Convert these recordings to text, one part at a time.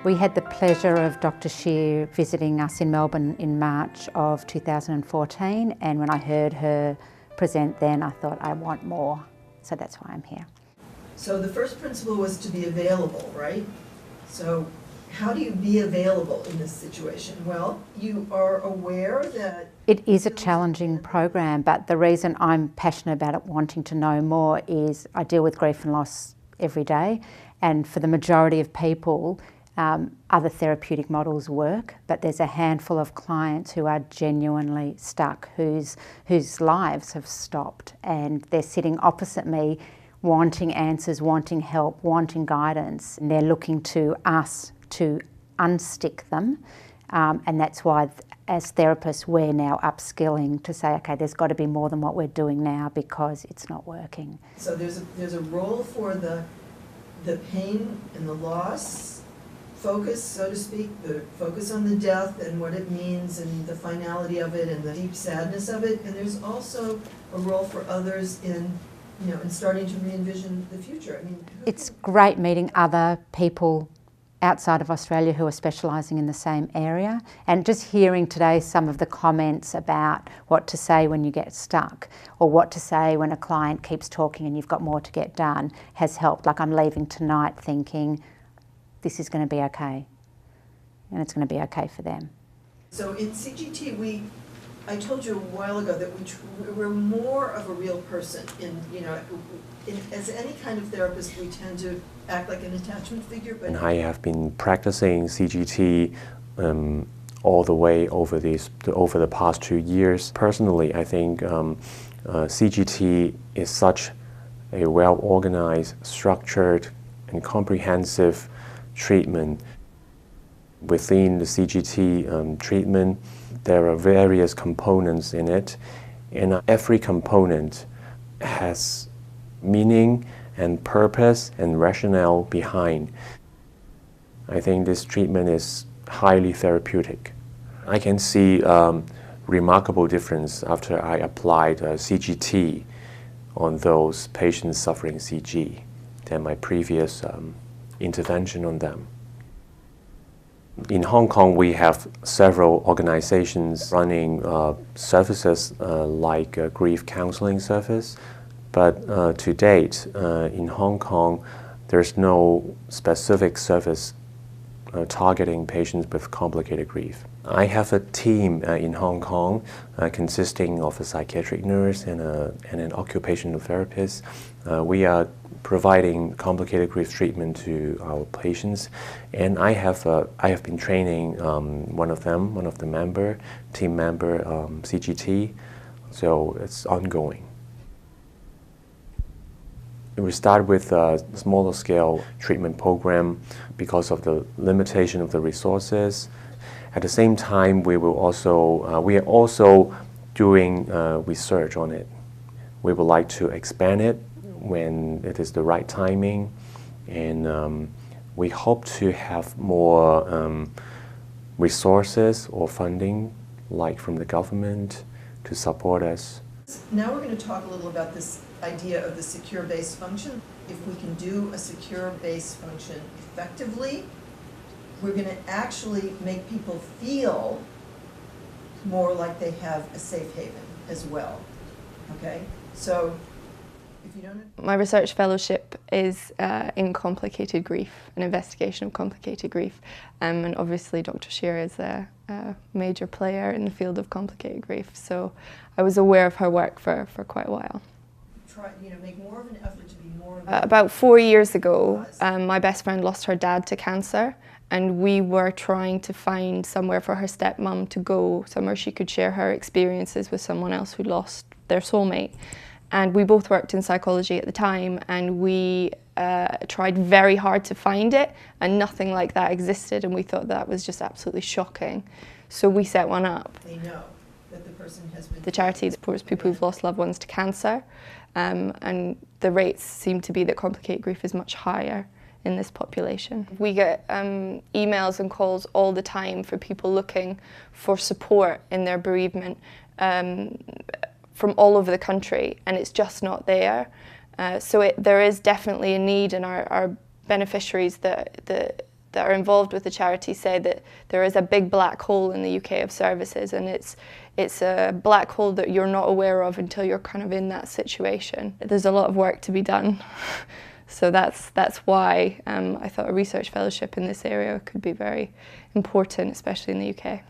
We had the pleasure of Dr. Shear visiting us in Melbourne in March of 2014, and when I heard her present then, I thought, I want more. So that's why I'm here. So the first principle was to be available, right? So how do you be available in this situation? Well, you are aware that... It is a challenging program, but the reason I'm passionate about it, wanting to know more, is I deal with grief and loss every day, and for the majority of people, other therapeutic models work, but there's a handful of clients who are genuinely stuck, whose lives have stopped, and they're sitting opposite me wanting answers, wanting help, wanting guidance, and they're looking to us to unstick them, and that's why as therapists we're now upskilling to say, okay, there's got to be more than what we're doing now because it's not working. So there's a role for the pain and the loss focus, so to speak, the focus on the death and what it means and the finality of it and the deep sadness of it, and there's also a role for others in, in starting to re-envision the future. I mean, it's great meeting other people outside of Australia who are specialising in the same area, and just hearing today some of the comments about what to say when you get stuck or what to say when a client keeps talking and you've got more to get done has helped. Like, I'm leaving tonight thinking this is going to be okay, and it's going to be okay for them. So in CGT, I told you a while ago that we're more of a real person. As any kind of therapist, we tend to act like an attachment figure. But I have been practicing CGT all the way over the past 2 years. Personally, I think CGT is such a well-organized, structured, and comprehensive treatment. Within the CGT treatment, there are various components in it, and every component has meaning and purpose and rationale behind. I think this treatment is highly therapeutic. I can see remarkable difference after I applied CGT on those patients suffering CG than my previous intervention on them. In Hong Kong, we have several organizations running services like a grief counseling service, but to date, in Hong Kong, there's no specific service targeting patients with complicated grief. I have a team in Hong Kong consisting of a psychiatric nurse and an occupational therapist. We are providing complicated grief treatment to our patients, and I have been training one of the team member, CGT, so it's ongoing. We start with a smaller scale treatment program because of the limitation of the resources. At the same time, we are also doing research on it. We would like to expand it when it is the right timing, and we hope to have more resources or funding, like from the government, to support us. Now we're going to talk a little about this idea of the secure base function. If we can do a secure base function effectively, we're going to actually make people feel more like they have a safe haven as well. Okay? So, if you don't... My research fellowship is in complicated grief, an investigation of complicated grief. And obviously Dr. Shear is a major player in the field of complicated grief. So I was aware of her work for quite a while. Make more of an effort to be more... About 4 years ago, my best friend lost her dad to cancer, and we were trying to find somewhere for her stepmom to go, somewhere she could share her experiences with someone else who lost their soulmate. And we both worked in psychology at the time, and we tried very hard to find it, and nothing like that existed, and we thought that was just absolutely shocking. So we set one up. They know that the person has been... The charity supports people who've lost loved ones to cancer, and the rates seem to be that complicated grief is much higher in this population. We get emails and calls all the time for people looking for support in their bereavement from all over the country, and it's just not there. So there is definitely a need, and our beneficiaries, the that are involved with the charity say that there is a big black hole in the UK of services, and it's a black hole that you're not aware of until you're kind of in that situation. There's a lot of work to be done. So that's why I thought a research fellowship in this area could be very important, especially in the UK.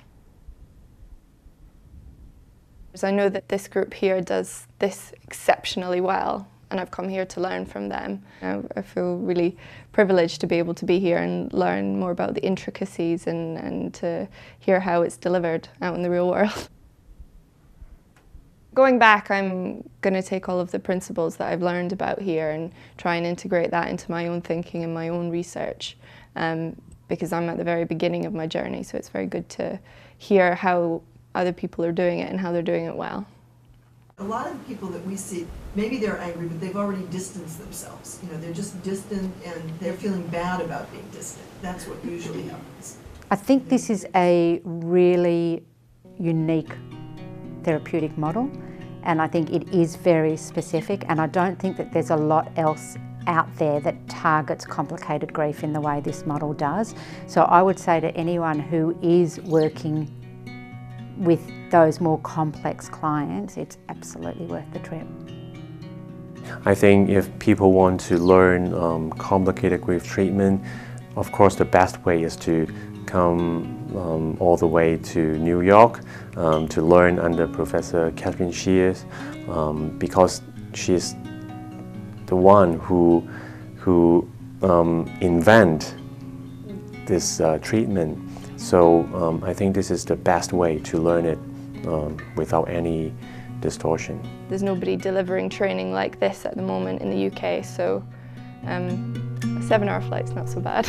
I know that this group here does this exceptionally well, and I've come here to learn from them. I feel really privileged to be able to be here and learn more about the intricacies and to hear how it's delivered out in the real world. Going back, I'm going to take all of the principles that I've learned about here and try and integrate that into my own thinking and my own research, because I'm at the very beginning of my journey, so it's very good to hear how other people are doing it and how they're doing it well. A lot of the people that we see, maybe they're angry, but they've already distanced themselves. You know, they're just distant and they're feeling bad about being distant. That's what usually happens. I think this is a really unique therapeutic model, and I think it is very specific, and I don't think that there's a lot else out there that targets complicated grief in the way this model does. So I would say to anyone who is working with those more complex clients, it's absolutely worth the trip. I think if people want to learn complicated grief treatment, of course the best way is to come all the way to New York to learn under Professor Kathy Shear, because she's the one who invent this treatment. So I think this is the best way to learn it without any distortion. There's nobody delivering training like this at the moment in the UK, so a 7-hour flight's not so bad.